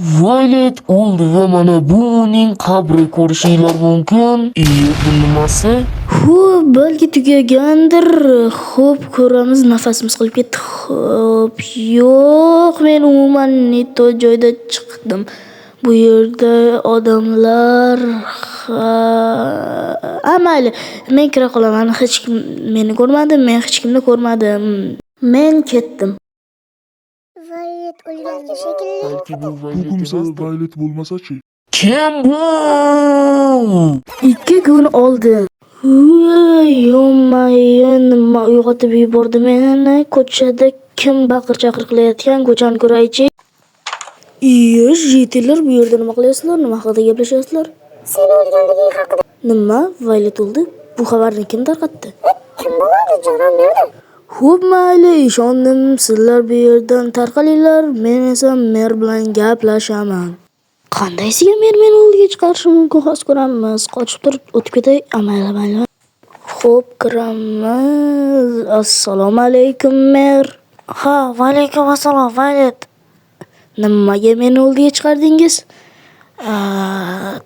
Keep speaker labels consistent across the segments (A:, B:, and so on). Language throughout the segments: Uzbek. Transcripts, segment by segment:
A: Violet oldi va mana bu uning qabri, ko'rishinglar mumkin. Bu nimasi?
B: Balki tugagandir. Xo'p, ko'ramiz. Nafasimiz qilib ketdi. Xo'p, yo'q, men umuman neto joyda chiqdim. Bu yerda odamlar mayli, men kira qolaman. Hech kim meni ko'rmadi, men hech kimni ko'rmadim. Men ketdim.
C: Violet o'lgandi shekilli.
A: Balki bu
D: Bu
A: Violet
D: kimsa
A: emasdir.
D: Violet bo'lmasa-chi?
A: Kim bu?
B: 2 kun oldin. Yo'mayin, nima uyg'otib yubordi meni? Ko'chada kim baqir-chaqir qilayotgan, ko'chani ko'raychi. Yetillar, bu yerda nima qilyapsizlar? Nima haqida gaplashyapsizlar?
C: Seni o'lganliging haqida.
B: Nima? Violet o'ldi? Bu xabarni kim tarqatdi?
C: Kim bo'ladi jonim nerda?
B: Xo'p, mayli, ishondim. Sizlar bu yerdan tarqalinglar, men esa mer bilan gaplashaman. Qandaysiga mer meni o'ldiga chiqarishi mumkin? Hozir ko'ramiz. Qochib turib o'tib ketay, amaylamaylar. Xo'p, kiramiz. Assalomu alaykum, mer.
E: Ha, va alaykum assalom, Violet.
B: Nimaga meni o'ldiga chiqardingiz?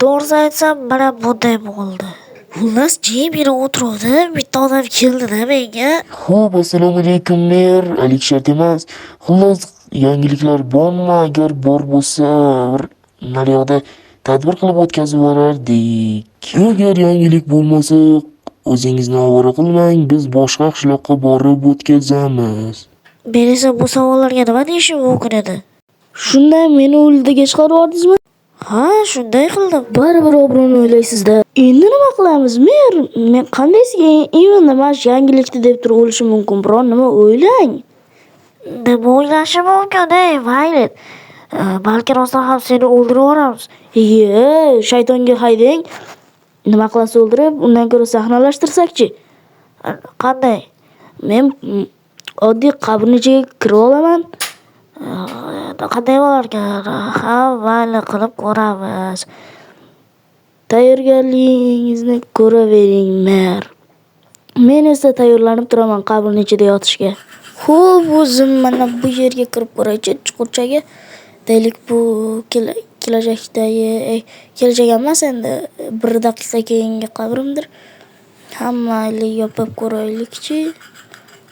E: To'g'risini aytsam, mana bunday bo'ldi. Xullas, jim yura o'tiruvdi, bitta odam keldi-da menga.
A: Xo'p, assalomu alaykum mer. Alik shart emas. Xullas, yangiliklar bormi? Agar bor bo'lsa, bir yoqda tadbir qilib o'tkazib yuborardik. Agar yangilik bo'lmasa, o'zingizni ovora qilmang, biz boshqa qishloqqa borib o'tkazamiz.
E: Men esa bu savollarga nima deyishim mumkin edi?
B: Shunday meni o'ldiga chiqarib yubordingizmi?
E: Ha, shunday qildim.
B: Baribir obro'ni o'ylaysizda. Endi nima qilamiz, mer? Men qandaysiga endi mana shu yangilikni deb turib o'lishim mumkin. Biron nima o'ylang.
E: Nima o'ylashim mumkin, Violet? Balki rostdan ham seni o'ldirib yuboramiz.
B: Shaytonga haydang. Nima qilasiz o'ldirib, undan ko'ra sahnalashtirsak-chi.
E: Qanday?
B: Men oddiy qabrning ichiga kirib olaman.
E: Qanday bo'larkan? Ha, mayli, qilib ko'ramiz.
B: Tayyorgarligingizni ko'ravering, mer. Men esa tayyorlanib turaman qabrning ichida yotishga. Xo'p, o'zim mana bu yerga kirib ko'raychi, chuqurchaga. Deylik, bu kelajak emas, endi 1 daqiqa keyingi qabrimdir. Mayli, yopib ko'raylikchi.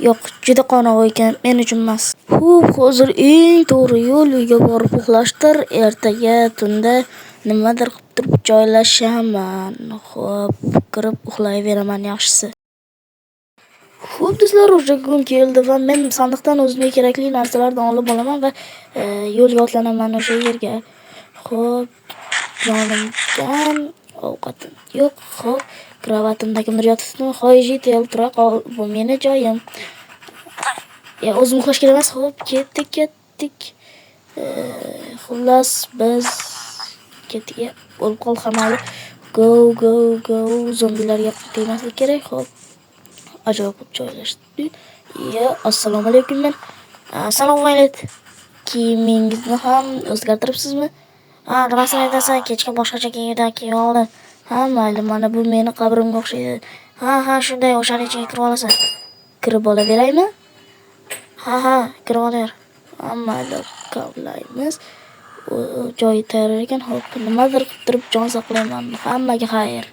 B: Yo'q, juda qorong'u ekan, men uchun emas. Xo'p, hozir eng to'g'ri yo'l uyga borib uxlashdir. Ertaga tunda nimadir qilib turib joylashaman. Xo'p, kirib uxlayveraman yaxshisi. Xo'p, do'stlar, o'sha kun keldi va men sandiqdan o'zimga kerakli narsalarni olib olaman va yo'lga otlanaman o'sha yerga. Xo'p, yonimdan ovqatim yo'q. Xo'p, kravatimda kimdir yotibdi. Hoyji, tel tura qol, bu meni joyim. O'zim uxlash kerak emas. Xo'p, ketdik. Xullas, biz ketdik. Bo'lib qol hamali. Go. Zombilarga tegmaslik kerak. Xo'p. Ajoyib joylashdi. Assalomu alaykum men.
E: Salom, Violet.
B: Kiyimingizni ham o'zgartiribsizmi?
E: Nimasini aytasan? Kechga boshqacha kiyimdan kiyib oldim.
B: Mayli, mana bu meni qabrimga o'xshaydi.
E: Ha, shunday, o'shaning ichiga kirib olasan.
B: Kirib olaveraymi?
E: Ha, kirib olaver.
B: Mayli, kavlaymiz. Joyi tayyor ekan. Xo'p, nimadir qilib turib jon saqlayman. Hammaga xayr.